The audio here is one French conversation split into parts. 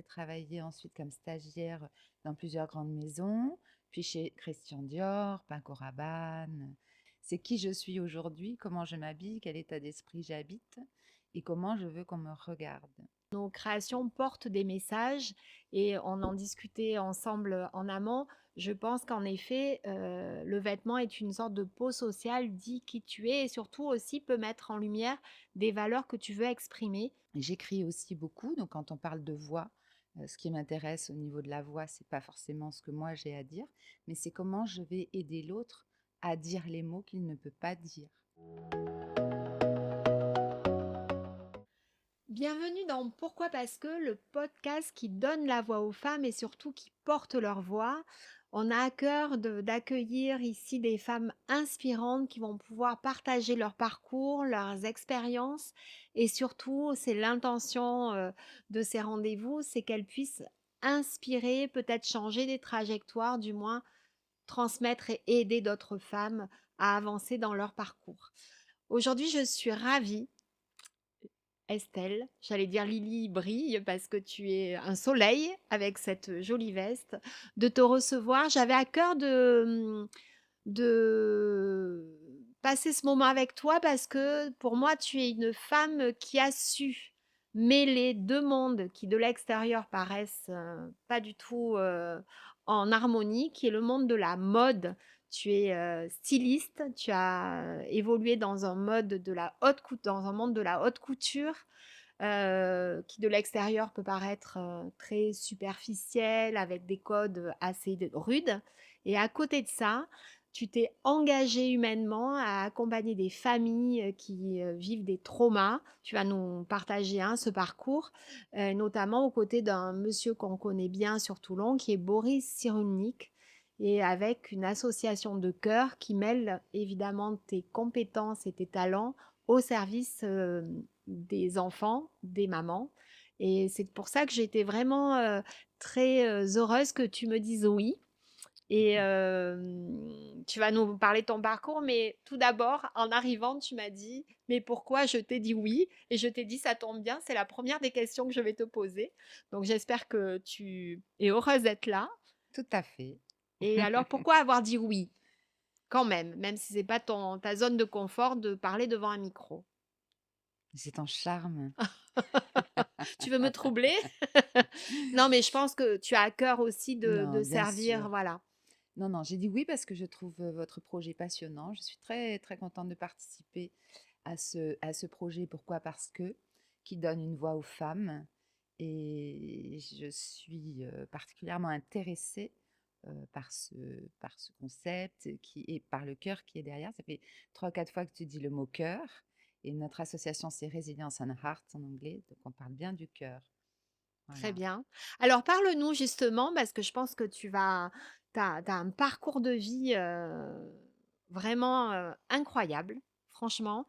J'ai travaillé ensuite comme stagiaire dans plusieurs grandes maisons, puis chez Christian Dior, Paco Rabanne. C'est qui je suis aujourd'hui, comment je m'habille, quel état d'esprit j'habite et comment je veux qu'on me regarde. Nos créations portent des messages et on en discutait ensemble en amont. Je pense qu'en effet, le vêtement est une sorte de peau sociale, dit qui tu es et surtout aussi peut mettre en lumière des valeurs que tu veux exprimer. J'écris aussi beaucoup, donc quand on parle de voix, ce qui m'intéresse au niveau de la voix, c'est pas forcément ce que moi j'ai à dire, mais c'est comment je vais aider l'autre à dire les mots qu'il ne peut pas dire. Bienvenue dans Pourquoi Parce que, le podcast qui donne la voix aux femmes et surtout qui porte leur voix. On a à cœur d'accueillir ici des femmes inspirantes qui vont pouvoir partager leur parcours, leurs expériences et surtout, c'est l'intention de ces rendez-vous, c'est qu'elles puissent inspirer, peut-être changer des trajectoires, du moins transmettre et aider d'autres femmes à avancer dans leur parcours. Aujourd'hui, je suis ravie Estelle, j'allais dire Lily brille parce que tu es un soleil avec cette jolie veste, de te recevoir. J'avais à cœur de passer ce moment avec toi parce que pour moi, tu es une femme qui a su mêler deux mondes qui de l'extérieur paraissent pas du tout en harmonie, qui est le monde de la mode. Tu es styliste, tu as évolué dans un mode de la dans un monde de la haute couture qui de l'extérieur peut paraître très superficiel, avec des codes assez rudes. Et à côté de ça, tu t'es engagé humainement à accompagner des familles qui vivent des traumas. Tu vas nous partager ce parcours, notamment aux côtés d'un monsieur qu'on connaît bien sur Toulon, qui est Boris Cyrulnik, et avec une association de cœur qui mêle évidemment tes compétences et tes talents au service des enfants, des mamans. Et c'est pour ça que j'étais vraiment très heureuse que tu me dises oui. Et tu vas nous parler de ton parcours, mais tout d'abord, en arrivant, tu m'as dit, mais pourquoi je t'ai dit oui? Et je t'ai dit, ça tombe bien, c'est la première des questions que je vais te poser. Donc j'espère que tu es heureuse d'être là. Tout à fait. Et alors, pourquoi avoir dit oui, quand même si c'est pas ta zone de confort de parler devant un micro? C'est ton charme. Tu veux me troubler? Non, mais je pense que tu as à cœur aussi Non, de bien servir, sûr. voilà. Non, non, j'ai dit oui parce que je trouve votre projet passionnant. Je suis très, très contente de participer à ce projet. Pourquoi? Parce que qui donne une voix aux femmes. Et je suis particulièrement intéressée par ce concept et par le cœur qui est derrière. Ça fait 3 ou 4 fois que tu dis le mot cœur. Et notre association, c'est Resilience and Heart en anglais. Donc, on parle bien du cœur. Très Voilà. bien. Alors parle-nous justement, parce que je pense que t'as un parcours de vie vraiment incroyable, franchement.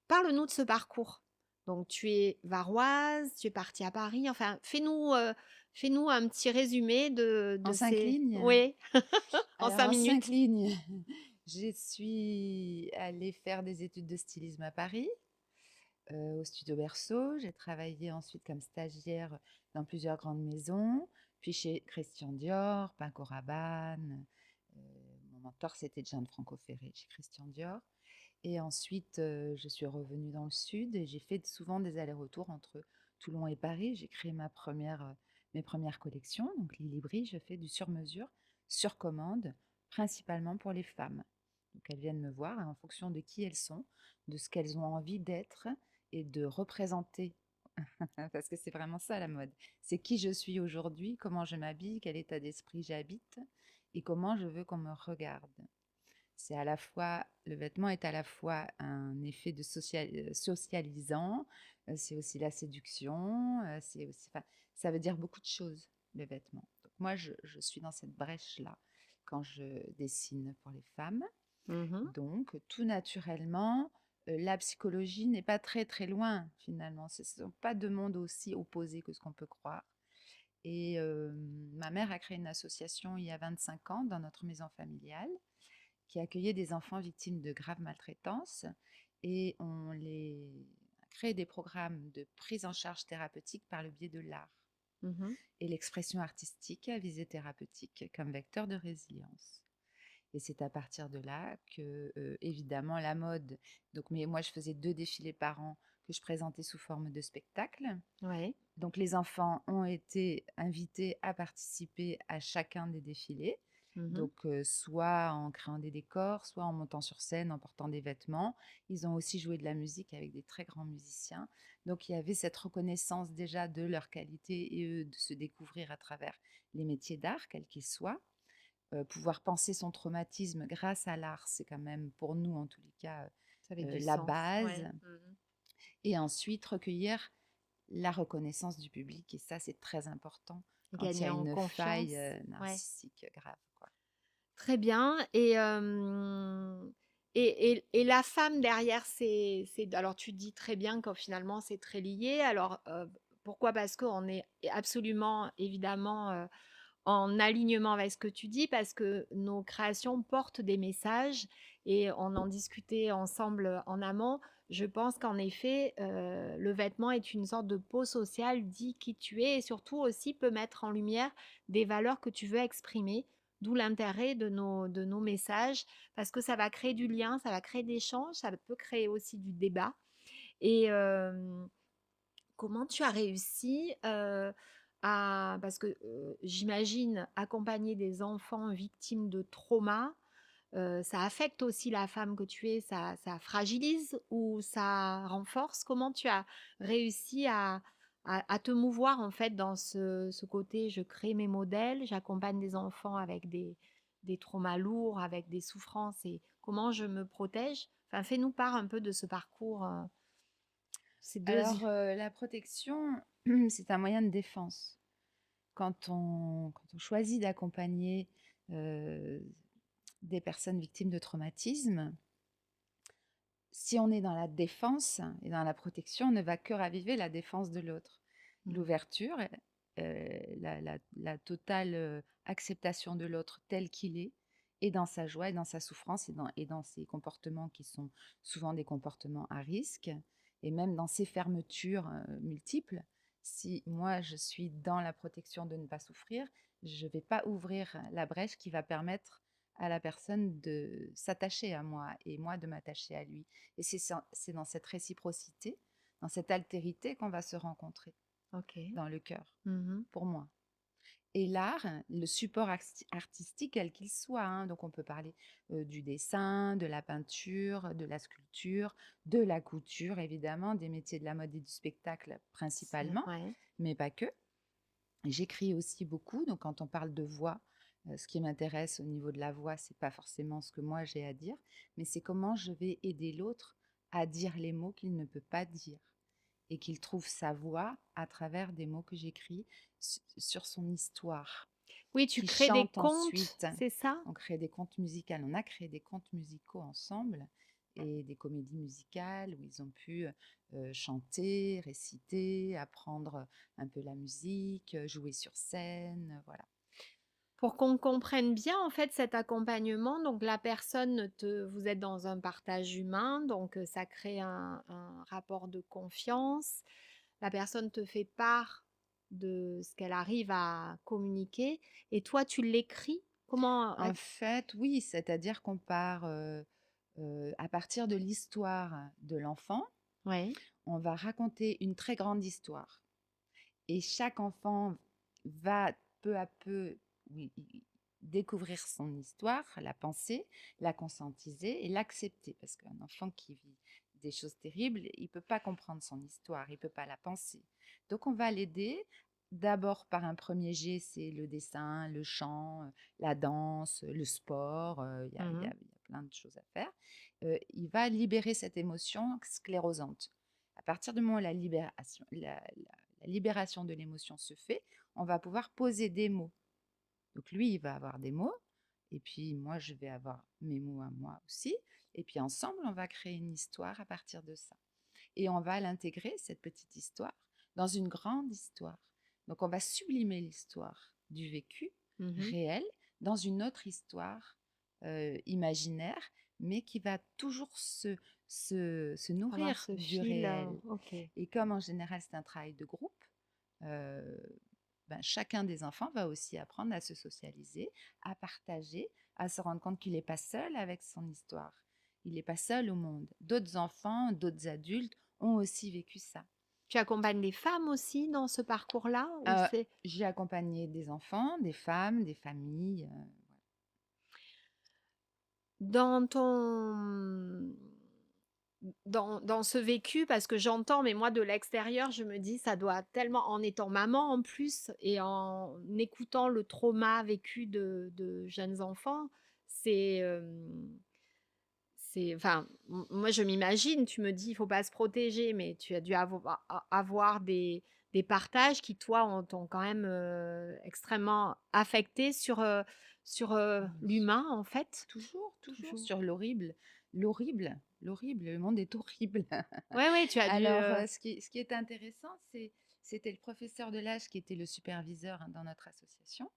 Parle-nous de ce parcours. Donc tu es varoise, tu es partie à Paris, enfin fais-nous un petit résumé En de cinq ces... lignes? Oui, en Alors, cinq en cinq minutes. lignes, je suis allée faire des études de stylisme à Paris, au Studio Berceau. J'ai travaillé ensuite comme stagiaire dans plusieurs grandes maisons, puis chez Christian Dior, Paco Rabanne. Mon mentor, c'était Gianfranco Ferré chez Christian Dior. Et ensuite, je suis revenue dans le sud et j'ai fait souvent des allers-retours entre Toulon et Paris. J'ai créé mes premières collections. Donc, Lily Brie, je fais du sur-mesure, sur commande, principalement pour les femmes. Donc, elles viennent me voir et en fonction de qui elles sont, de ce qu'elles ont envie d'être et de représenter. Parce que c'est vraiment ça la mode. C'est qui je suis aujourd'hui, comment je m'habille, quel état d'esprit j'habite et comment je veux qu'on me regarde. C'est à la fois, le vêtement est à la fois un effet de socialisant, c'est aussi la séduction, c'est aussi, enfin, ça veut dire beaucoup de choses, le vêtement. Donc moi, je suis dans cette brèche-là quand je dessine pour les femmes. Mhm. Donc, tout naturellement, la psychologie n'est pas très très loin finalement. Ce ne sont pas deux mondes aussi opposés que ce qu'on peut croire. Et ma mère a créé une association il y a 25 ans dans notre maison familiale qui accueillait des enfants victimes de graves maltraitances et on les a créé des programmes de prise en charge thérapeutique par le biais de l'art. Mmh. et l'expression artistique à visée thérapeutique comme vecteur de résilience. Et c'est à partir de là que, évidemment, la mode. Donc, mais moi, je faisais 2 défilés par an que je présentais sous forme de spectacle. Ouais. Donc, les enfants ont été invités à participer à chacun des défilés. Mmh. Donc, soit en créant des décors, soit en montant sur scène, en portant des vêtements. Ils ont aussi joué de la musique avec des très grands musiciens. Donc, il y avait cette reconnaissance déjà de leur qualité et eux de se découvrir à travers les métiers d'art, quels qu'ils soient. Pouvoir penser son traumatisme grâce à l'art, c'est quand même, pour nous en tous les cas, Ça avait du la sens. base. Ouais. Mmh. Et ensuite, recueillir la reconnaissance du public. Et ça, c'est très important quand il y Gagner a en une faille confiance. Ouais. narcissique grave, quoi. Très bien et et la femme derrière, c'est alors tu dis très bien que finalement c'est très lié. Alors, pourquoi? Parce qu'on est absolument évidemment, en alignement avec ce que tu dis, parce que nos créations portent des messages et on en discutait ensemble en amont. Je pense qu'en effet, le vêtement est une sorte de peau sociale, dit qui tu es et surtout aussi peut mettre en lumière des valeurs que tu veux exprimer. D'où l'intérêt de nos messages, parce que ça va créer du lien, ça va créer des échanges, ça peut créer aussi du débat. Et comment tu as réussi à... Parce que j'imagine accompagner des enfants victimes de trauma, ça affecte aussi la femme que tu es, ça fragilise ou ça renforce? Comment tu as réussi à te mouvoir en fait dans ce côté, je crée mes modèles, j'accompagne des enfants avec des traumas lourds, avec des souffrances et comment je me protège? Enfin, fais-nous part un peu de ce parcours, ces deux... Alors, la protection, c'est un moyen de défense. Quand on choisit d'accompagner des personnes victimes de traumatisme, si on est dans la défense et dans la protection, on ne va que raviver la défense de l'autre. Mm. L'ouverture, la totale acceptation de l'autre tel qu'il est, et dans sa joie, et dans sa souffrance, et dans ses comportements qui sont souvent des comportements à risque, et même dans ses fermetures multiples. Si moi, je suis dans la protection de ne pas souffrir, je ne vais pas ouvrir la brèche qui va permettre à la personne de s'attacher à moi et moi de m'attacher à lui. Et c'est dans cette réciprocité, dans cette altérité qu'on va se rencontrer Ok. dans le cœur, Mhm. pour moi. Et l'art, le support artistique, quel qu'il soit, hein, donc on peut parler du dessin, de la peinture, de la sculpture, de la couture, évidemment, des métiers de la mode et du spectacle principalement, Ouais. mais pas que. J'écris aussi beaucoup, donc quand on parle de voix, ce qui m'intéresse au niveau de la voix, c'est pas forcément ce que moi j'ai à dire, mais c'est comment je vais aider l'autre à dire les mots qu'il ne peut pas dire et qu'il trouve sa voix à travers des mots que j'écris sur son histoire, Oui, tu qui crées des chante contes, ensuite. c'est ça? On crée des contes musicaux, on a créé des contes musicaux ensemble et des comédies musicales où ils ont pu chanter, réciter, apprendre un peu la musique, jouer sur scène, voilà. Pour qu'on comprenne bien, en fait, cet accompagnement, donc la personne vous êtes dans un partage humain, donc ça crée un rapport de confiance. La personne te fait part de ce qu'elle arrive à communiquer et toi, tu l'écris. Comment? En fait, oui, c'est-à-dire qu'on part à partir de l'histoire de l'enfant, Ouais. on va raconter une très grande histoire. Et chaque enfant va peu à peu, oui, découvrir son histoire, la penser, la conscientiser et l'accepter. Parce qu'un enfant qui vit des choses terribles, il ne peut pas comprendre son histoire, il ne peut pas la penser. Donc on va l'aider d'abord par un premier jet, c'est le dessin, le chant, la danse, le sport, il y a plein de choses à faire. Il va libérer cette émotion sclérosante. À partir du moment où la libération de l'émotion se fait, on va pouvoir poser des mots. Donc lui, il va avoir des mots, et puis moi, je vais avoir mes mots à moi aussi, et puis ensemble, on va créer une histoire à partir de ça. Et on va l'intégrer, cette petite histoire, dans une grande histoire. Donc on va sublimer l'histoire du vécu Mhm. réel dans une autre histoire imaginaire, mais qui va toujours se Avoir nourrir ce du fil. réel. Ok. Et comme en général c'est un travail de groupe, ben, chacun des enfants va aussi apprendre à se socialiser, à partager, à se rendre compte qu'il n'est pas seul avec son histoire. Il n'est pas seul au monde. D'autres enfants, d'autres adultes ont aussi vécu ça. Tu accompagnes les femmes aussi dans ce parcours-là ou Euh, c'est j'ai accompagné des enfants, des femmes, des familles. dans ton dans ce vécu, parce que j'entends, mais moi de l'extérieur, je me dis, ça doit tellement, en étant maman en plus et en écoutant le trauma vécu de jeunes enfants, c'est, enfin, moi je m'imagine, tu me dis, il faut pas se protéger, mais tu as dû avoir des partages qui, toi, t'ont quand même extrêmement affecté sur Bien sûr. l'humain, en fait. Toujours Toujours. sur l'horrible, le monde est horrible. Ouais, ouais, tu as dû. Alors, ce qui est intéressant, c'était le professeur de l'âge qui était le superviseur, hein, dans notre association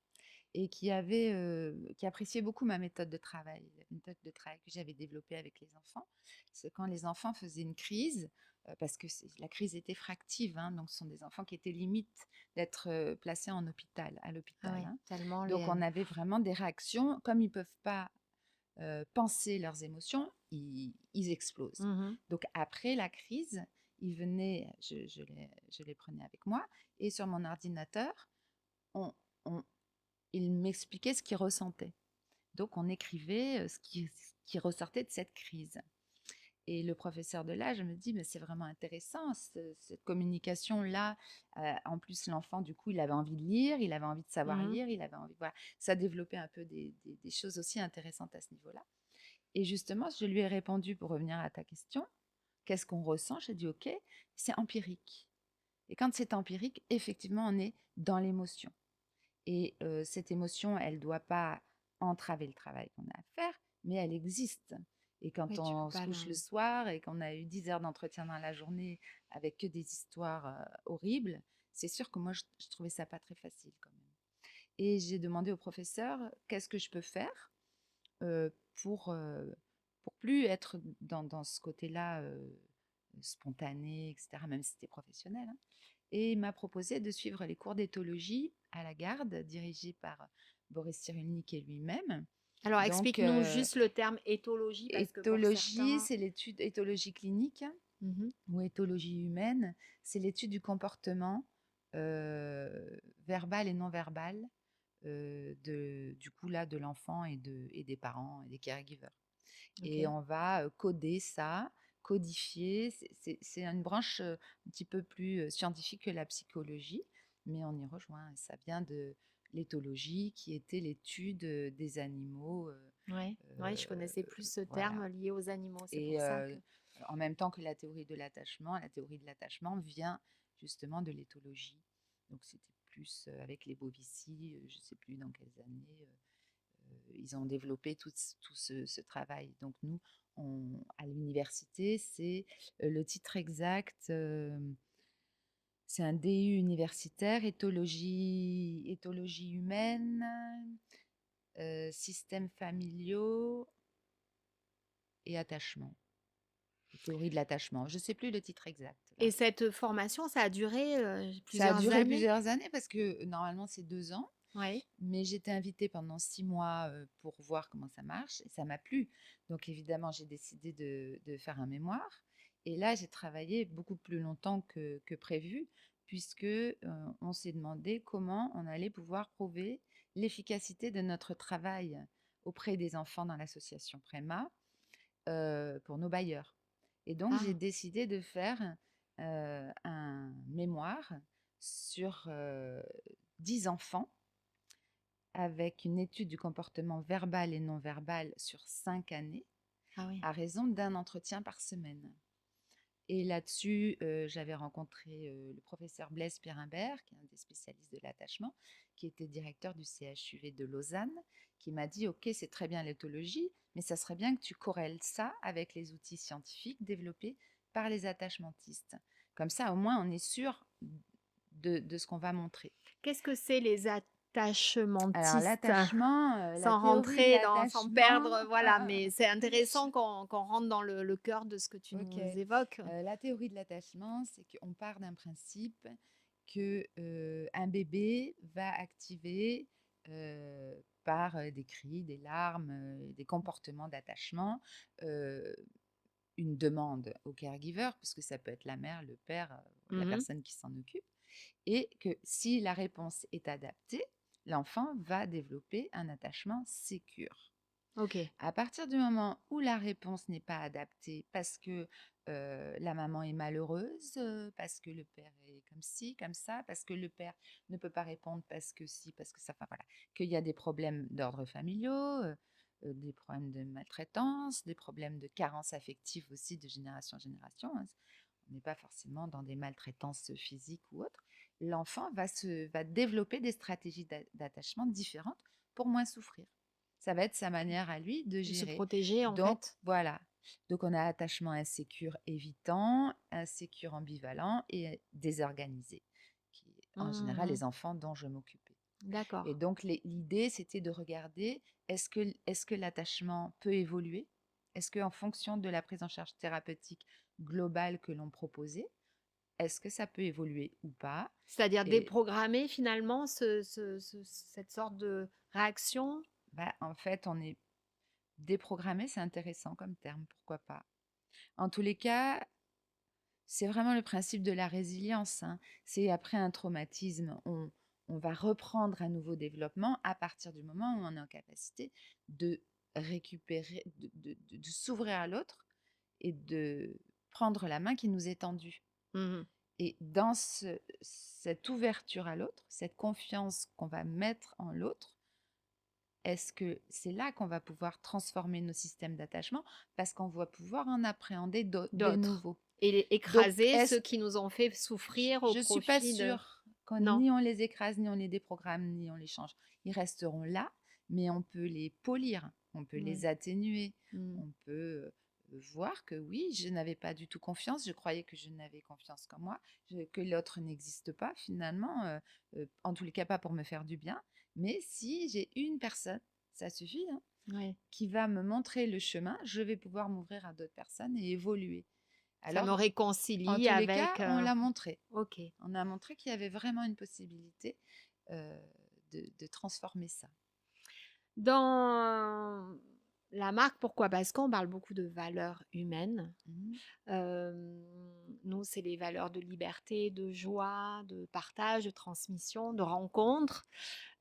et qui appréciait beaucoup ma méthode de travail, la méthode de travail que j'avais développée avec les enfants. C'est quand les enfants faisaient une crise, parce que la crise était fractive, hein, donc ce sont des enfants qui étaient limite d'être placés à Ah l'hôpital, ouais, hein. tellement Donc, les. on avait vraiment des réactions, comme ils ne peuvent pas penser leurs émotions, ils explosent. Mhm. Donc après la crise, ils venaient, je les prenais avec moi, et sur mon ordinateur, on, on- ils m'expliquaient ce qu'ils ressentaient. Donc on écrivait ce qui ressortait de cette crise. Et le professeur de l'âge me dit, mais c'est vraiment intéressant, cette communication-là. En plus, l'enfant, du coup, il avait envie de lire, il avait envie de savoir Mhm. lire, il avait envie, voilà. Ça développait un peu des choses aussi intéressantes à ce niveau-là. Et justement, je lui ai répondu, pour revenir à ta question, qu'est-ce qu'on ressent? J'ai dit, OK, c'est empirique. Et quand c'est empirique, effectivement, on est dans l'émotion. Et cette émotion, elle ne doit pas entraver le travail qu'on a à faire, mais elle existe. Et quand Oui, tu peux on se pas couche le le. soir et qu'on a eu 10 heures d'entretien dans la journée avec que des histoires horribles, c'est sûr que moi, je trouvais ça pas très facile quand même. Et j'ai demandé au professeur, qu'est-ce que je peux faire euh, pour, euh, pour plus être dans ce côté-là spontané, etc., même si c'était professionnel, hein. Et il m'a proposé de suivre les cours d'éthologie à la Garde, dirigés par Boris Cyrulnik et lui-même. Alors, Donc, explique-nous juste le terme éthologie, parce que pour éthologie, certains. c'est l'étude éthologie clinique, hein, Mhm. ou éthologie humaine, c'est l'étude du comportement verbal et non verbal du coup là de l'enfant et des parents et des caregivers. Et Ok. on va coder ça, codifier. C'est une branche un petit peu plus scientifique que la psychologie, mais on y rejoint. Ça vient de l'éthologie, qui était l'étude des animaux. Ouais, ouais, je connaissais plus ce terme Voilà. lié aux animaux. C'est Et pour ça que. en même temps que la théorie de l'attachement vient justement de l'éthologie. Donc c'était plus avec les Bovici, je ne sais plus dans quelles années, ils ont développé tout ce travail. Donc nous, à l'université, c'est le titre exact, c'est un DU universitaire, éthologie humaine, systèmes familiaux et attachement. Théorie de l'attachement. Je ne sais plus le titre exact, là. Et cette formation, ça a duré Ça a plusieurs duré années? plusieurs années parce que normalement c'est 2 ans. Oui. Mais j'étais invitée pendant 6 mois pour voir comment ça marche et ça m'a plu. Donc évidemment, j'ai décidé de faire un mémoire. Et là, j'ai travaillé beaucoup plus longtemps que prévu, puisque on s'est demandé comment on allait pouvoir prouver l'efficacité de notre travail auprès des enfants dans l'association Préma pour nos bailleurs. Et donc, j'ai Ah, décidé de faire un mémoire sur 10 enfants avec une étude du comportement verbal et non verbal sur 5 années, ah oui. à raison d'un entretien par semaine. Et là-dessus, j'avais rencontré le professeur Blaise Pirimbert, qui est un des spécialistes de l'attachement, qui était directeur du CHUV de Lausanne, qui m'a dit, OK, c'est très bien l'éthologie, mais ça serait bien que tu corrèles ça avec les outils scientifiques développés par les attachmentistes. Comme ça, au moins, on est sûr de ce qu'on va montrer. Qu'est-ce que c'est les Alors, attachmentistes? la Sans théorie de rentrer sans l'attachement, perdre, voilà, mais c'est je- intéressant qu'on rentre dans le cœur de ce que tu ok. nous évoques. La théorie de l'attachement, c'est qu'on part d'un principe que un bébé va activer par des cris, des larmes, des comportements d'attachement, heu, une demande au caregiver, puisque ça peut être la mère, le père, la Mmh. personne qui s'en occupe, et que si la réponse est adaptée, l'enfant va développer un attachement sécure. OK. À partir du moment où la réponse n'est pas adaptée parce que, la maman est malheureuse, parce que le père est comme ci, comme ça, parce que le père ne peut pas répondre parce que ci, parce que ça, enfin voilà, qu'il y a des problèmes d'ordre familiaux, des problèmes de maltraitance, des problèmes de carence affective aussi de génération en génération, hein. On n'est pas forcément dans des maltraitances physiques ou autres. L'enfant va développer des stratégies d'attachement différentes pour moins souffrir. Ça va être sa manière à lui de De se gérer. protéger, en Donc fait? voilà. Donc on a attachement insécure évitant, insécure ambivalent et désorganisé, qui est en général Mmh. les enfants dont je m'occupais. D'accord. Et donc l'idée, c'était de regarder, est-ce que l'attachement peut évoluer? Est-ce qu'en fonction de la prise en charge thérapeutique globale que l'on proposait, est-ce que ça peut évoluer ou pas? C'est-à-dire Et déprogrammer finalement cette sorte de réaction? bah, en fait, on est déprogrammé, c'est intéressant comme terme, pourquoi pas? En tous les cas, c'est vraiment le principe de la résilience, hein. C'est après un traumatisme, on va reprendre un nouveau développement à partir du moment où on est en capacité de récupérer, de s'ouvrir à l'autre et de prendre la main qui nous est tendue. Mmh. Et dans cette ouverture à l'autre, cette confiance qu'on va mettre en l'autre, est-ce que c'est là qu'on va pouvoir transformer nos systèmes d'attachement parce qu'on va pouvoir en appréhender de D'autres. nouveaux. Et Donc, écraser ceux qui nous ont fait souffrir au je ne suis pas profit de sûre qu'on non? ni on les écrase, ni on les déprogramme, ni on les change. Ils resteront là, mais on peut les polir, on peut Ouais. les atténuer, Mmh. on peut voir que oui, je n'avais pas du tout confiance, je croyais que je n'avais confiance qu'en moi, que l'autre n'existe pas finalement, en tous les cas pas pour me faire du bien, mais si j'ai une personne, ça suffit, hein, Ouais. qui va me montrer le chemin, je vais pouvoir m'ouvrir à d'autres personnes et évoluer. Ça me Alors, en réconcilie tous les cas, avec, on l'a montré. OK. On a montré qu'il y avait vraiment une possibilité de transformer ça. Dans la marque, pourquoi? Parce qu'on parle beaucoup de valeurs humaines. Mhm. Hem, Nous, c'est les valeurs de liberté, de joie, de partage, de transmission, de rencontre.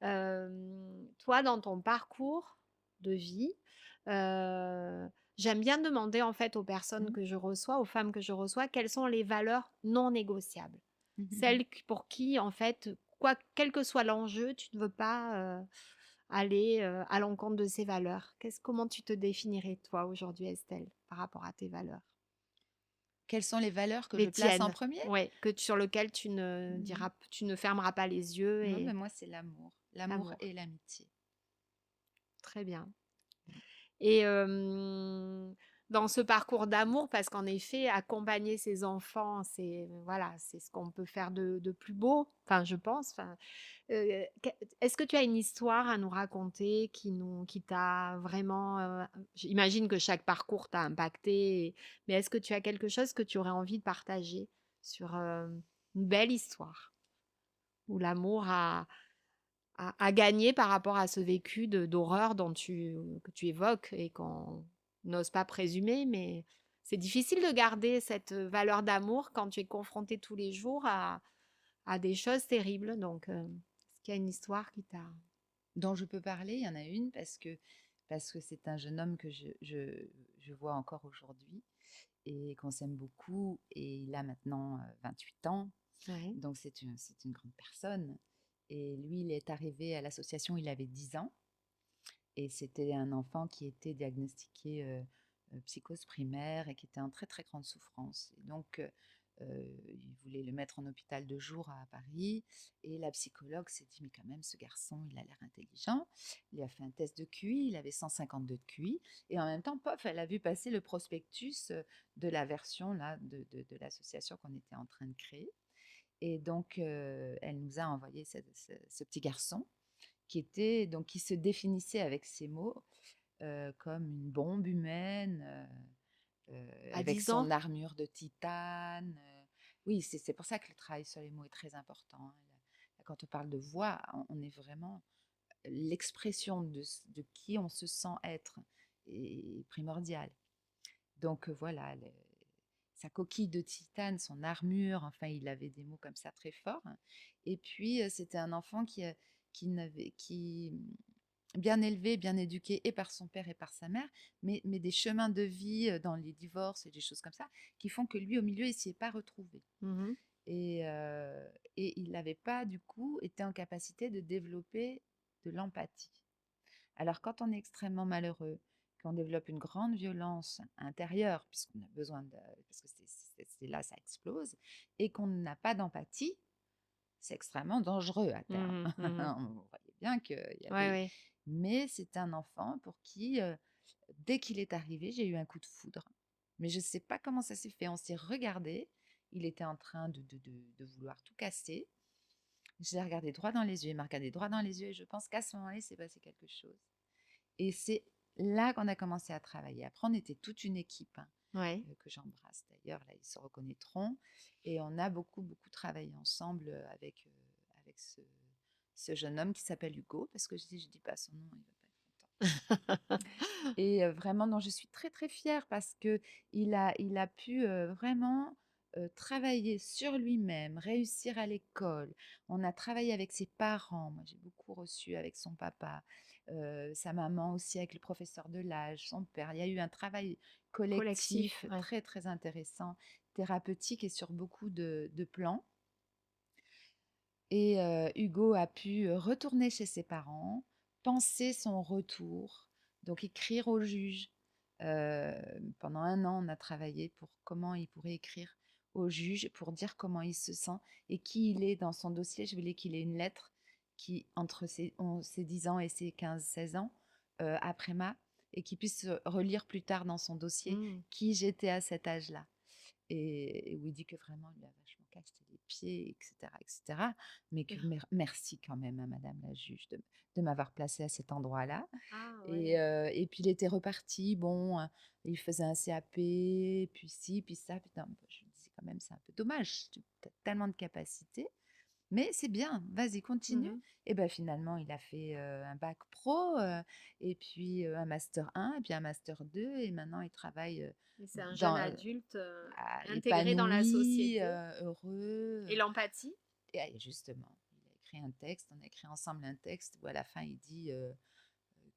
Toi, dans ton parcours de vie, j'aime bien demander, en fait, aux personnes Mhm. que je reçois, aux femmes que je reçois, quelles sont les valeurs non négociables? Mhm. Celles q pour qui, en fait, quoi quel que soit l'enjeu, tu ne veux pas, aller, à l'encontre de ces valeurs. Comment tu te définirais toi aujourd'hui, Estelle, par rapport à tes valeurs? Quelles sont les valeurs que je Les place en tiennes, premier? ouais, sur lequel Mhm. tu ne fermeras pas les yeux Non, mais et moi, c'est l'amour. L'amour l'amour. et l'amitié. Très bien. Et dans ce parcours d'amour, parce qu'en effet, accompagner ses enfants, c'est voilà, c'est ce qu'on peut faire de plus beau, enfin je pense, enfin, que est-ce que tu as une histoire à nous raconter qui t'a vraiment, j'imagine que chaque parcours t'a impacté, mais est-ce que tu as quelque chose que tu aurais envie de partager sur, une belle histoire où l'amour a gagné par rapport à ce vécu d'horreur que tu évoques et qu'on n'ose pas présumer, mais c'est difficile de garder cette valeur d'amour quand tu es confronté tous les jours à des choses terribles. Donc, est-ce qu'il y a une histoire qui t'a... Dont je peux parler, il y en a une parce que c'est un jeune homme que je vois encore aujourd'hui et qu'on s'aime beaucoup. Et il a maintenant 28 ans. Ouais. Donc c'est une grande personne. Et lui, il est arrivé à l'association, il avait 10 ans. Et c'était un enfant qui était diagnostiqué psychose primaire et qui était en très très grande souffrance. Et donc, il voulait le mettre en hôpital de jour à Paris. Et la psychologue s'est dit, mais quand même, ce garçon, il a l'air intelligent. Il a fait un test de QI, il avait 152 de QI. Et en même temps, pof, elle a vu passer le prospectus de la version là, de l'association qu'on était en train de créer. Et donc, elle nous a envoyé ce petit garçon qui se définissait avec ces mots comme une bombe humaine, À avec 10 son ans? armure de titane, Oui, c'est pour ça que le travail sur les mots est très important, hein. Quand on parle de voix, on est vraiment l'expression de qui on se sent être est primordiale. Donc voilà, sa coquille de titane, son armure, enfin, il avait des mots comme ça très forts, hein. Et puis, c'était un enfant bien élevé, bien éduqué, et par son père et par sa mère, mais des chemins de vie dans les divorces et des choses comme ça, qui font que lui, au milieu, il s'y est pas retrouvé. Mmh. Et, et il n'avait pas, du coup, été en capacité de développer de l'empathie. Alors, quand on est extrêmement malheureux, qu'on développe une grande violence intérieure, puisqu'on a besoin de, parce que c'est là, ça explose, et qu'on n'a pas d'empathie, c'est extrêmement dangereux à terme. Mmh mh. Mmh. On voyait bien qu'il y Ouais, avait. ouais. Mais c'est un enfant pour qui, dès qu'il est arrivé, j'ai eu un coup de foudre. Mais je ne sais pas comment ça s'est fait. On s'est regardé. Il était en train de vouloir tout casser. Je l'ai regardé droit dans les yeux. Il m'a regardé droit dans les yeux. Et je pense qu'à ce moment-là, il s'est passé quelque chose. Et c'est là qu'on a commencé à travailler. Après, on était toute une équipe, hein, Ouais. que j'embrasse d'ailleurs. Là, ils se reconnaîtront. Et on a beaucoup, beaucoup travaillé ensemble avec ce jeune homme qui s'appelle Hugo. Parce que je dis pas son nom, il va pas être content. Et vraiment, dont je suis très, très fière parce qu'il a pu, vraiment, travailler sur lui-même, réussir à l'école. On a travaillé avec ses parents. Moi, j'ai beaucoup reçu avec son papa, sa maman aussi avec le professeur de l'âge, son père. Il y a eu un travail Collectif, collectif ouais. très, très intéressant, thérapeutique et sur beaucoup de plans. Et Hugo a pu retourner chez ses parents, penser son retour, donc écrire au juge. Heu, Pendant un an, on a travaillé pour comment il pourrait écrire au juge pour dire comment il se sent et qui il est dans son dossier. Je voulais qu'il ait une lettre qui entre ses 10 ans et ses 15-16 ans, après ma et qu'il puisse relire plus tard dans son dossier Mmh. qui j'étais à cet âge-là. Et où il dit que vraiment il lui a vachement cassé les pieds, et cetera. Mais que merci quand même à madame la juge de m'avoir placée à cet endroit-là. Ah Et, ouais. puis il était reparti, bon, il faisait un CAP, puis ci, puis ça. Putain, je me disais quand même, c'est un peu dommage, tu as tellement de capacités. Mais c'est bien, vas-y, Mmh continue. mh. Et ben finalement, il a fait un bac pro, et puis un master 1, et puis un master 2, et maintenant il travaille Et c'est un jeune dans, adulte, intégré dans la épanoui, société heureux. et l'empathie? Et justement, il a écrit un texte, on a écrit ensemble un texte où à la fin il dit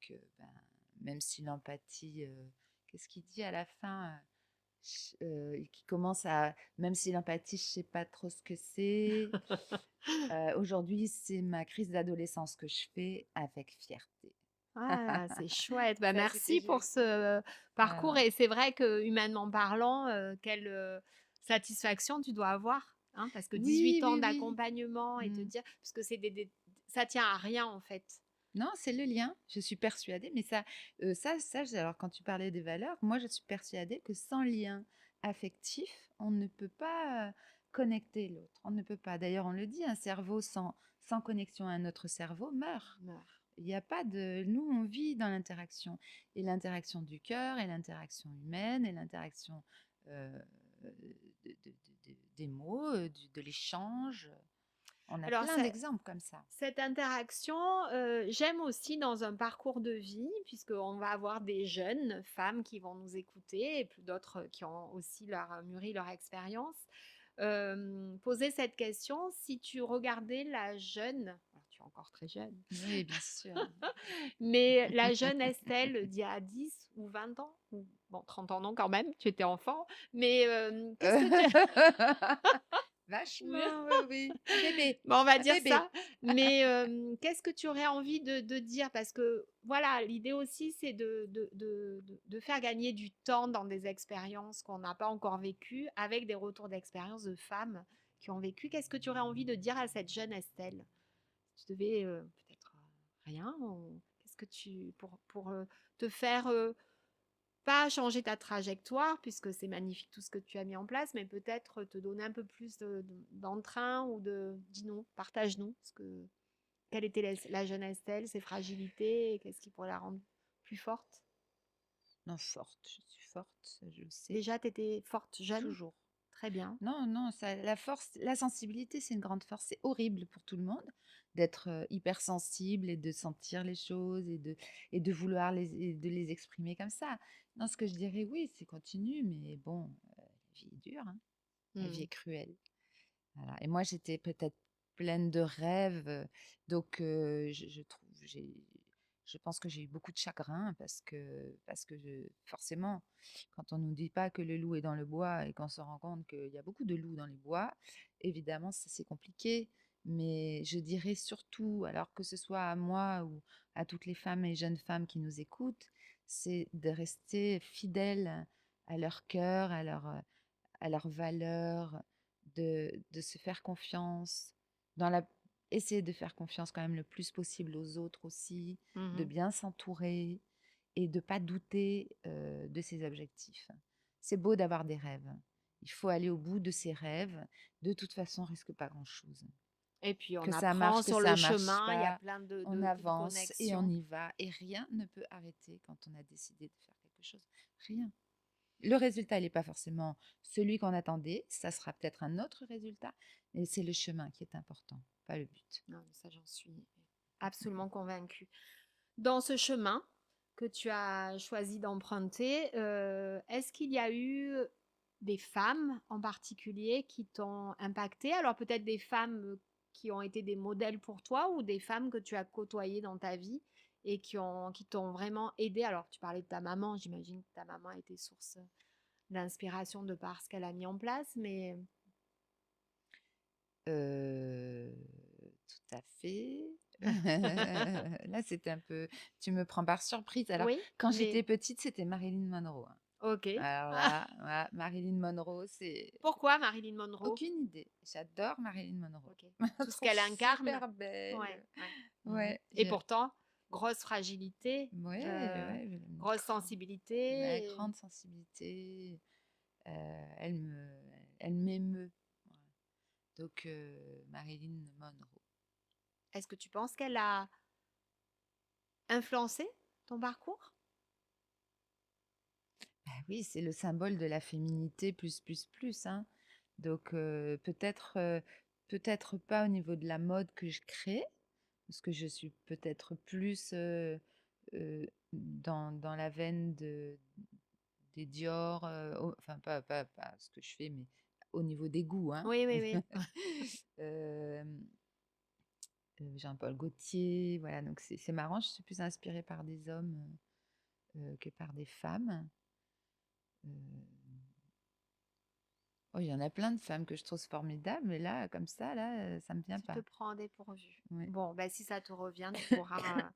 que ben, même si l'empathie, qu'est-ce qu'il dit à la fin qui commence à, même si l'empathie, je sais pas trop ce que c'est. Aujourd'hui, c'est ma crise d'adolescence que je fais avec fierté. Ah, c'est chouette. Bah, Ça, c'était merci pour joli. ce parcours Voilà. et c'est vrai que humainement parlant, quelle, satisfaction tu dois avoir, hein, parce que Oui, 18 ans oui, oui. d'accompagnement et te Mm. dire parce que c'est des ça tient à rien, en fait. Non, c'est le lien, je suis persuadée, mais alors quand tu parlais des valeurs, moi je suis persuadée que sans lien affectif, on ne peut pas connecter l'autre, on ne peut pas. D'ailleurs, on le dit, un cerveau sans connexion à un autre cerveau meurt. Meurt. Il n'y a pas de. Nous, on vit dans l'interaction. Et l'interaction du cœur, et l'interaction humaine, et l'interaction euh, des mots, de l'échange. On a Alors plein ça d'exemples comme ça. cette interaction, j'aime aussi dans un parcours de vie, puisqu'on va avoir des jeunes femmes qui vont nous écouter et puis d'autres qui ont aussi mûri leur expérience. Poser cette question, si tu regardais la jeune, alors tu es encore très jeune, Oui, bien sûr. mais la jeune Estelle d'il y a 10 ou 20 ans, ou bon 30 ans non quand même, tu étais enfant, mais qu'est-ce que tu Vachement, oui, oui. Un bébé, bon, on va un dire bébé. ça, mais qu'est-ce que tu aurais envie de dire? Parce que voilà, l'idée aussi, c'est de faire gagner du temps dans des expériences qu'on n'a pas encore vécues, avec des retours d'expérience de femmes qui ont vécu. Qu'est-ce que tu aurais envie de dire à cette jeune Estelle? Tu devais, peut-être, rien ou qu'est-ce que tu pour, te faire, pas changer ta trajectoire puisque c'est magnifique tout ce que tu as mis en place, mais peut-être te donner un peu plus d'entrain ou de dis-nous, partage-nous ce que quelle était la jeune Estelle, ses fragilités et qu'est-ce qui pourrait la rendre plus forte? Non, forte, je suis forte, je le sais. Déjà, tu étais forte jeune? Toujours très bien. Non, non, ça la force la sensibilité, c'est une grande force. C'est horrible pour tout le monde d'être, hypersensible et de sentir les choses et de vouloir de les exprimer comme ça. Non, ce que je dirais, oui, c'est continue, mais bon, la vie est dure, hein. La vie Mmh. est cruelle. Voilà et moi, j'étais peut-être pleine de rêves, donc je trouve je pense que j'ai eu beaucoup de chagrin parce que forcément, quand on nous dit pas que le loup est dans le bois et qu'on se rend compte qu'il y a beaucoup de loups dans les bois, évidemment, ça c'est compliqué. Mais je dirais surtout, alors que ce soit à moi ou à toutes les femmes et jeunes femmes qui nous écoutent, c'est de rester fidèles à leur cœur, à leurs valeurs, de se faire confiance, dans la, essayer de faire confiance quand même le plus possible aux autres aussi, de Mmh. bien s'entourer et de pas douter de ses objectifs. C'est beau d'avoir des rêves. Il faut aller au bout de ses rêves. De toute façon, on risque pas grand-chose. Et puis on Que ça apprend marche, que sur le ça marche chemin, il y a pas, plein on de avance et on connexions. y va. Et rien ne peut arrêter quand on a décidé de faire quelque chose. Rien. Le résultat, il n'est pas forcément celui qu'on attendait, ça sera peut-être un autre résultat, mais c'est le chemin qui est important, pas le but. Non, mais ça, j'en suis absolument convaincue. Dans ce chemin que tu as choisi d'emprunter, est-ce qu'il y a eu des femmes en particulier qui t'ont impacté? Alors peut-être des femmes qui ont été des modèles pour toi ou des femmes que tu as côtoyées dans ta vie et qui t'ont vraiment aidé. Alors tu parlais de ta maman, j'imagine que ta maman a été source d'inspiration de par ce qu'elle a mis en place, mais Euh, Tout à fait. Là, c'était un peu... Tu me prends par surprise. Alors, oui, quand mais j'étais petite, c'était Marilyn Monroe, hein. ok. Alors là, ouais, Marilyn Monroe, c'est... Pourquoi Marilyn Monroe? Aucune idée. J'adore Marilyn Monroe. Ok. Je la Tout ce trouve qu'elle incarne. super Ouais, belle. ouais. Mhm. Ouais, Et pourtant, grosse fragilité, ouais, euh, ouais, grosse ouais, sensibilité. grande sensibilité. Elle me, elle m'émeut. Voilà. Donc, Marilyn Monroe. Est-ce que tu penses qu'elle a influencé ton parcours? Bah oui, c'est le symbole de la féminité plus, plus, plus, hein. Donc, peut-être pas au niveau de la mode que je crée, parce que je suis peut-être plus dans la veine des Dior, enfin, pas ce que je fais, mais au niveau des goûts, hein. Oui, oui, oui. Euh, Jean-Paul Gaultier, voilà, donc c'est marrant, je suis plus inspirée par des hommes que par des femmes. Euh, oh, il y en a plein de femmes que je trouve formidables, mais là, comme ça, là, ça me vient Tu te pas. prends au dépourvu. Ouais. Bon, ben, si ça te revient, tu pourras.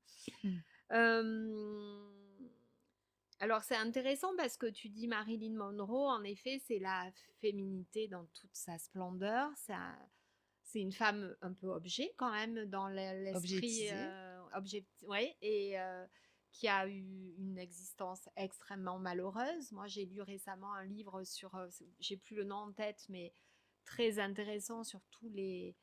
Euh, Alors, c'est intéressant parce que tu dis Marilyn Monroe, en effet, c'est la féminité dans toute sa splendeur. C'est une femme un peu objet quand même dans l'esprit Objetisée. ouais, et qui a eu une existence extrêmement malheureuse. Moi, j'ai lu récemment un livre sur, j'ai plus le nom en tête, mais très intéressant sur tous les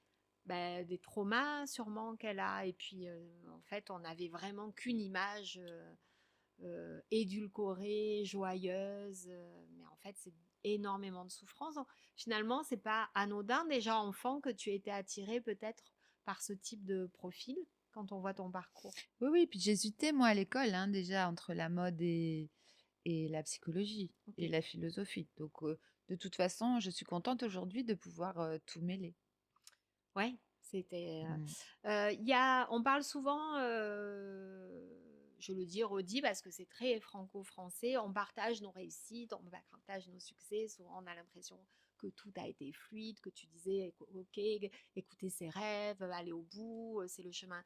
des traumas sûrement qu'elle a. Et puis, en fait, on n'avait vraiment qu'une image édulcorée, joyeuse, mais en fait, c'est énormément de souffrance. Donc, finalement, c'est pas anodin déjà enfant que tu étais attirée peut-être par ce type de profil quand on voit ton parcours. Oui, oui, puis j'hésitais, moi, à l'école, hein, déjà, entre la mode et la psychologie Ok. et la philosophie. Donc, de toute façon, je suis contente aujourd'hui de pouvoir tout mêler. Ouais, c'était. Mm. On parle souvent, je le dis, redis, parce que c'est très franco-français. On partage nos réussites, on partage nos succès. Souvent, on a l'impression que tout a été fluide, que tu disais, ok, écouter ses rêves, aller au bout, c'est le chemin.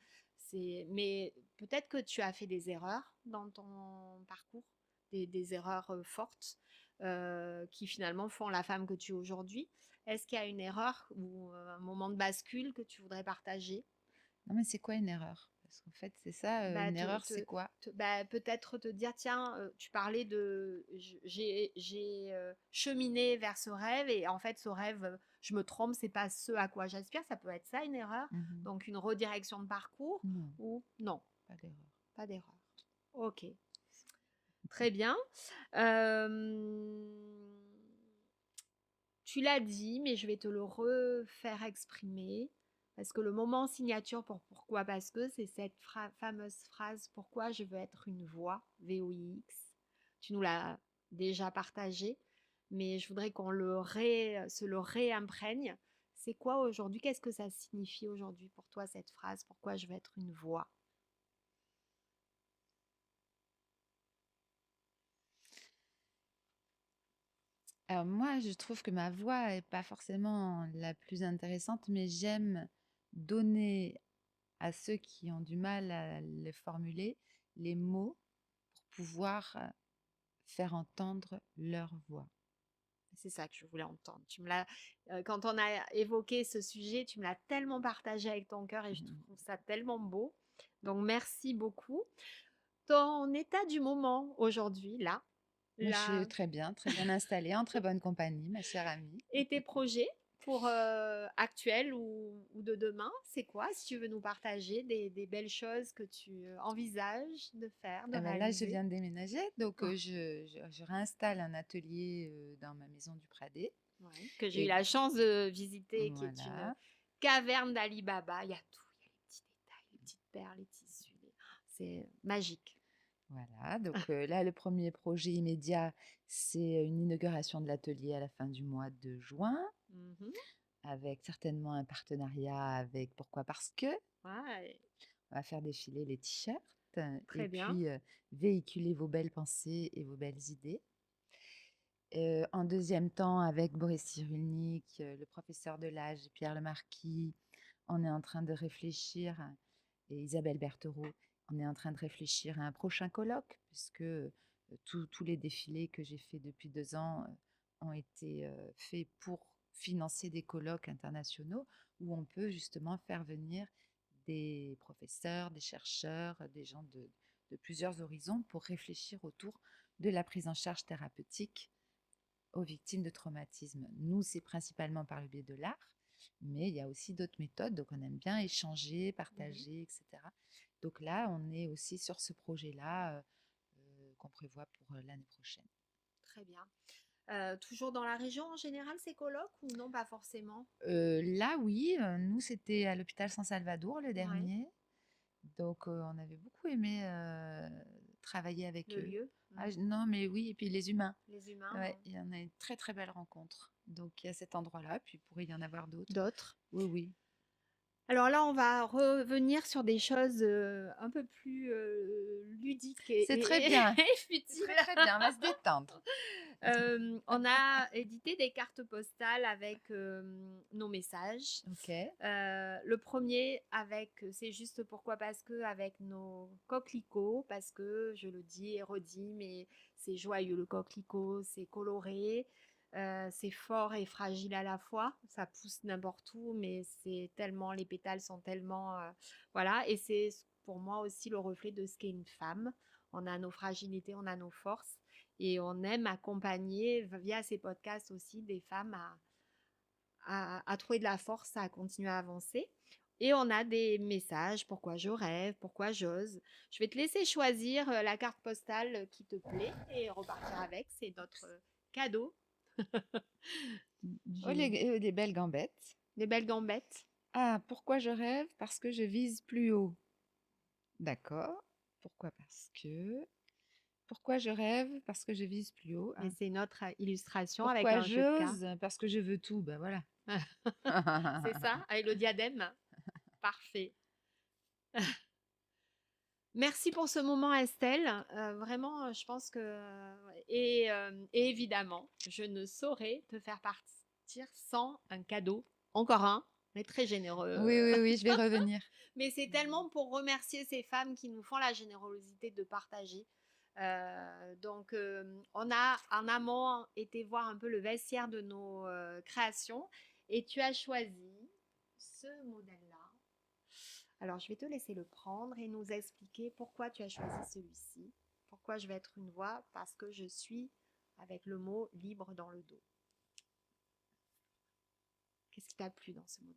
Mais peut-être que tu as fait des erreurs dans ton parcours, des erreurs fortes qui finalement font la femme que tu es aujourd'hui. Est-ce qu'il y a une erreur ou un moment de bascule que tu voudrais partager? Non, mais c'est quoi une erreur? Parce qu'en fait, c'est ça, Bah, une erreur, c'est quoi? peut-être te dire, tiens, tu parlais de, j'ai cheminé vers ce rêve et en fait, ce rêve, je me trompe, c'est pas ce à quoi j'aspire. Ça peut être ça, une erreur. Mhm. Donc, une redirection de parcours Non, ou non, pas d'erreur. pas d'erreur. Ok, très bien. Euh, Tu l'as dit, mais je vais te le refaire exprimer. Parce que le moment signature pour Pourquoi Parce que c'est cette fameuse phrase Pourquoi je veux être une voix, VOIX. Tu nous l'as déjà partagé, mais je voudrais qu'on se le réimprègne. C'est quoi aujourd'hui? Qu'est-ce que ça signifie aujourd'hui pour toi cette phrase Pourquoi je veux être une voix? Alors moi, je trouve que ma voix est pas forcément la plus intéressante, mais j'aime donner à ceux qui ont du mal à les formuler les mots pour pouvoir faire entendre leur voix. C'est ça que je voulais entendre. Quand on a évoqué ce sujet, tu me l'as tellement partagé avec ton cœur et je Mhm. trouve ça tellement beau. Donc merci beaucoup. Ton état du moment aujourd'hui, Mais je suis là, très bien installée, en très bonne compagnie, ma chère amie. et tes projets pour actuels ou de demain, c'est quoi? Si tu veux nous partager des belles choses que tu envisages de faire, de Ah ben là, je réaliser. viens de déménager, donc Oh, je réinstalle un atelier dans ma maison du Pradé. ouais, que j'ai eu Et la chance de visiter, qui est une voilà, caverne d'Ali Baba. Il y a tout, il y a les petits détails, les petites perles, les tissus. C'est magique. voilà. Donc là, le premier projet immédiat, c'est une inauguration de l'atelier à la fin du mois de juin, Mhm. avec certainement un partenariat avec Pourquoi? Parce que Ouais, on va faire défiler les t-shirts et très bien. puis véhiculer vos belles pensées et vos belles idées. En deuxième temps, avec Boris Cyrulnik, le professeur de l'âge, Pierre Lemarquis, on est en train de réfléchir, et Isabelle Berthereau, on est en train de réfléchir à un prochain colloque, puisque tous les défilés que j'ai faits depuis 2 ans ont été faits pour financer des colloques internationaux où on peut justement faire venir des professeurs, des chercheurs, des gens de plusieurs horizons pour réfléchir autour de la prise en charge thérapeutique aux victimes de traumatisme. Nous, c'est principalement par le biais de l'art, mais il y a aussi d'autres méthodes, donc on aime bien échanger, Mhm. partager, etc. Donc là, on est aussi sur ce projet-là qu'on prévoit pour l'année prochaine. Très bien. Toujours dans la région en général, ces colloques ou non, pas forcément? Là, oui, nous, c'était à l'hôpital San Salvador le Ouais, dernier, donc on avait beaucoup aimé travailler avec le eux. lieu, Ah, non, mais oui, et puis les humains. les humains, Ouais, il y en a une très très belle rencontre. Donc il y a cet endroit-là, puis il pourrait y en avoir d'autres. d'autres. Oui, oui. Alors là, on va revenir sur des choses un peu plus ludiques C'est très et bien. et C'est futiles. très très bien. On va se détendre. On a édité des cartes postales avec nos messages. Ok. Le premier c'est juste pourquoi parce que avec nos coquelicots, parce que je le dis et redis, mais c'est joyeux le coquelicot, c'est coloré, c'est fort et fragile à la fois, ça pousse n'importe où, mais les pétales sont tellement, voilà, et c'est pour moi aussi le reflet de ce qu'est une femme. On a nos fragilités, on a nos forces, et on aime accompagner via ces podcasts aussi des femmes à trouver de la force à continuer à avancer. Et on a des messages, pourquoi je rêve, pourquoi j'ose. Je vais te laisser choisir la carte postale qui te plaît et repartir avec. C'est notre cadeau Oh, du... les belles gambettes. des belles gambettes. Ah, pourquoi je rêve? Parce que je vise plus haut. D'accord. Pourquoi? Parce que. Pourquoi je rêve? Parce que je vise plus haut. Et Ah. c'est notre illustration avec Pourquoi un jeu de cartes. j'ose? Parce que je veux tout. Ben voilà. C'est ça, avec le diadème. Parfait. Merci pour ce moment, Estelle. Vraiment, je pense que... et évidemment, je ne saurais te faire partir sans un cadeau. Encore un, mais très Oui, généreux. oui, oui, je vais revenir. Mais c'est tellement pour remercier ces femmes qui nous font la générosité de partager. Donc, on a en amont été voir un peu le vestiaire de nos créations et tu as choisi ce modèle-là. Alors, je vais te laisser le prendre et nous expliquer pourquoi tu as choisi celui-ci. Pourquoi je vais être une voix? Parce que je suis avec le mot libre dans le dos. Qu'est-ce qui t'a plu dans ce modèle?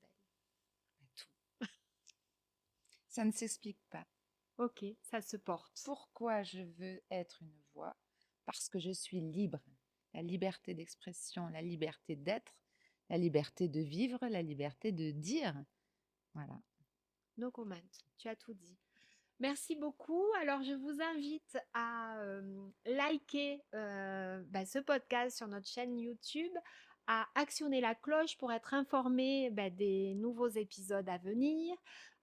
Tout. Ça ne s'explique pas. Ok, ça se porte. Pourquoi je veux être une voix? Parce que je suis libre. La liberté d'expression, la liberté d'être, la liberté de vivre, la liberté de dire. Voilà. No comment, tu as tout dit. Merci beaucoup. Alors, je vous invite à liker ce podcast sur notre chaîne YouTube, à actionner la cloche pour être informé des nouveaux épisodes à venir,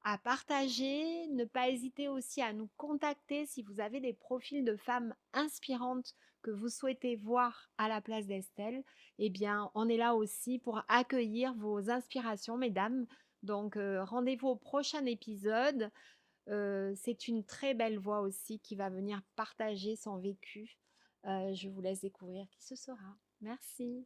à partager, ne pas hésiter aussi à nous contacter si vous avez des profils de femmes inspirantes que vous souhaitez voir à la place d'Estelle. Eh bien, on est là aussi pour accueillir vos inspirations, mesdames. Donc, rendez-vous au prochain épisode. C'est une très belle voix aussi qui va venir partager son vécu. Je vous laisse découvrir qui ce sera. Merci.